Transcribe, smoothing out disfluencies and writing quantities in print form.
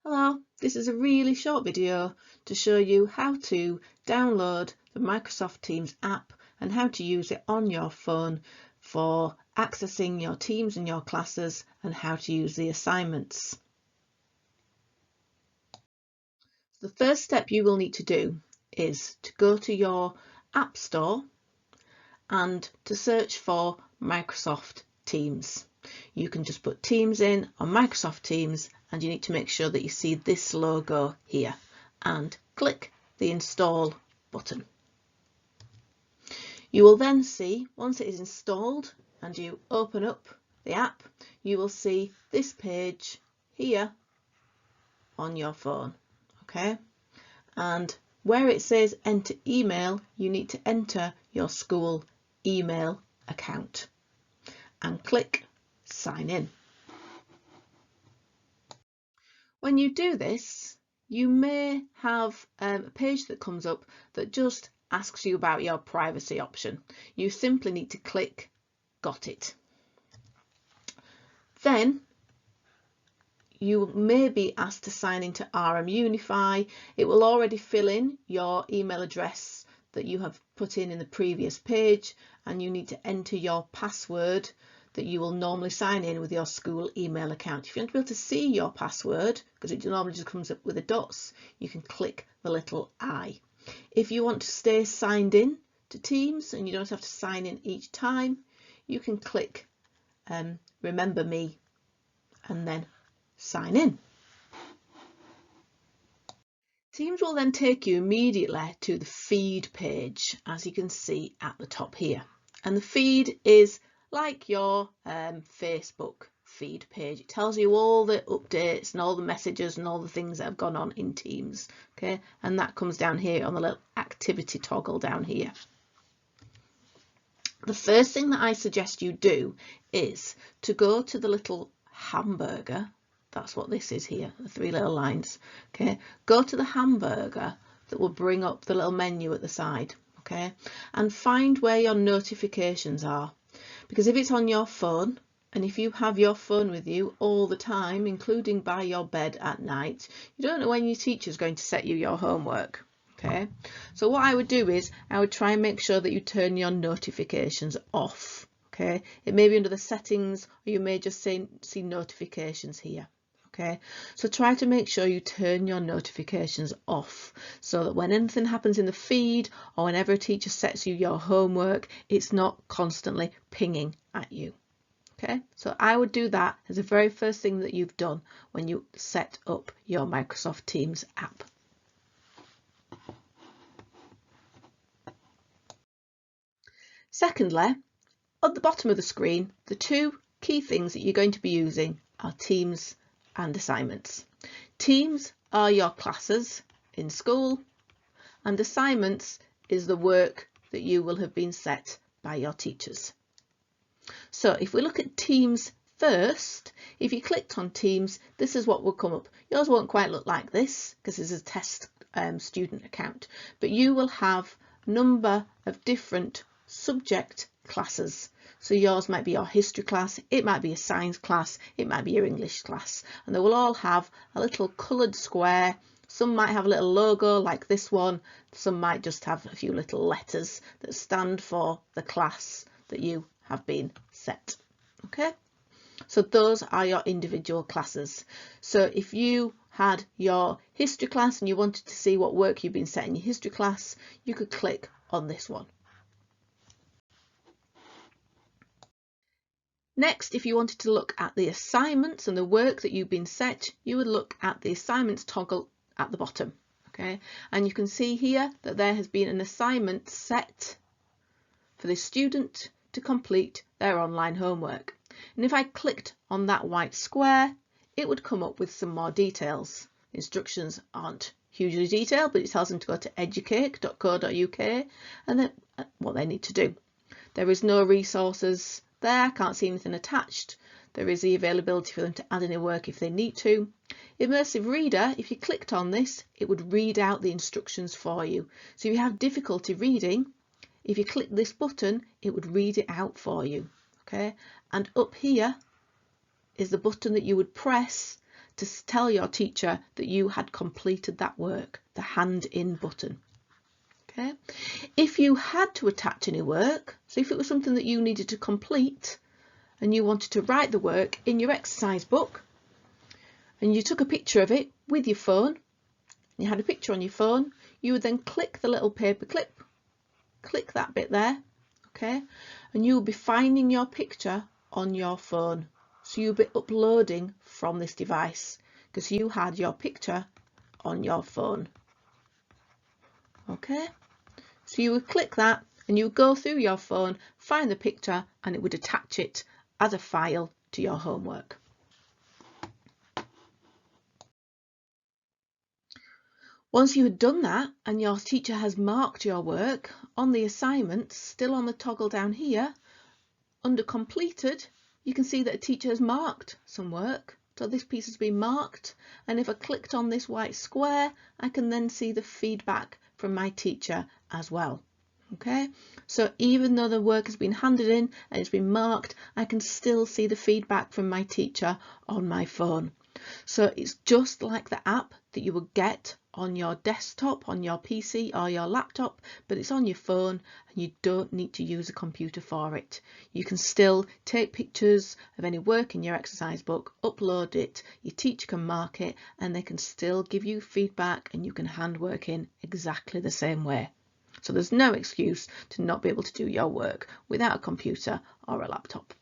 Hello, this is a really short video to show you how to download the Microsoft Teams app and how to use it on your phone for accessing your Teams and your classes and how to use the assignments. The first step you will need to do is to go to your App Store and to search for Microsoft Teams. You can just put Teams in on Microsoft Teams and you need to make sure that you see this logo here and click the install button. You will then see, once it is installed and you open up the app, you will see this page here on your phone. Okay, and where it says enter email, you need to enter your school email account and click sign in. When you do this, you may have a page that comes up that just asks you about your privacy option. You simply need to click got it. Then you may be asked to sign into RM Unify. It will already fill in your email address that you have put in the previous page, and you need to enter your password that you will normally sign in with your school email account. If you want to be able to see your password, because it normally just comes up with the dots, you can click the little I. If you want to stay signed in to Teams and you don't have to sign in each time, you can click remember me and then sign in. Teams will then take you immediately to the feed page, as you can see at the top here. And the feed is like your Facebook feed page. It tells you all the updates and all the messages and all the things that have gone on in Teams. Okay, and that comes down here on the little activity toggle down here. The first thing that I suggest you do is to go to the little hamburger. That's what this is here, the three little lines. Okay, go to the hamburger that will bring up the little menu at the side. Okay, and find where your notifications are, because if it's on your phone, and if you have your phone with you all the time, including by your bed at night, you don't know when your teacher's going to set you your homework. Okay, so what I would do is I would try and make sure that you turn your notifications off. Okay, it may be under the settings, or you may just see notifications here. Okay, so try to make sure you turn your notifications off so that when anything happens in the feed or whenever a teacher sets you your homework, it's not constantly pinging at you. Okay, so I would do that as the very first thing that you've done when you set up your Microsoft Teams app. Secondly, at the bottom of the screen, the two key things that you're going to be using are Teams and assignments. Teams are your classes in school, and assignments is the work that you will have been set by your teachers. So if we look at Teams first, if you clicked on Teams, this is what will come up. Yours won't quite look like this because this is a test student account, but you will have a number of different subject classes. So yours might be your history class, it might be a science class, it might be your English class, and they will all have a little coloured square. Some might have a little logo like this one, some might just have a few little letters that stand for the class that you have been set. Okay, so those are your individual classes. So if you had your history class and you wanted to see what work you've been set in your history class, you could click on this one. Next, if you wanted to look at the assignments and the work that you've been set, you would look at the assignments toggle at the bottom. Okay, and you can see here that there has been an assignment set for the student to complete their online homework. And if I clicked on that white square, it would come up with some more details. Instructions aren't hugely detailed, but it tells them to go to educate.co.uk and then what they need to do. There is no resources there, can't see anything attached. There is the availability for them to add any work if they need to. Immersive Reader, if you clicked on this, it would read out the instructions for you. So if you have difficulty reading, if you click this button, it would read it out for you. Okay, and up here is the button that you would press to tell your teacher that you had completed that work, the hand in button. Okay. If you had to attach any work, so if it was something that you needed to complete and you wanted to write the work in your exercise book and you took a picture of it with your phone, you had a picture on your phone, you would then click the little paper clip, click that bit there, okay, and you will be finding your picture on your phone. So you'll be uploading from this device because you had your picture on your phone. Okay, so you would click that and you would go through your phone, find the picture, and it would attach it as a file to your homework. Once you had done that and your teacher has marked your work on the assignments, still on the toggle down here, under completed, you can see that a teacher has marked some work. So this piece has been marked, and if I clicked on this white square, I can then see the feedback from my teacher as well. Okay, so even though the work has been handed in and it's been marked, I can still see the feedback from my teacher on my phone. So it's just like the app that you would get on your desktop, on your PC or your laptop, but it's on your phone and you don't need to use a computer for it. You can still take pictures of any work in your exercise book, upload it, your teacher can mark it, and they can still give you feedback and you can hand work in exactly the same way. So there's no excuse to not be able to do your work without a computer or a laptop.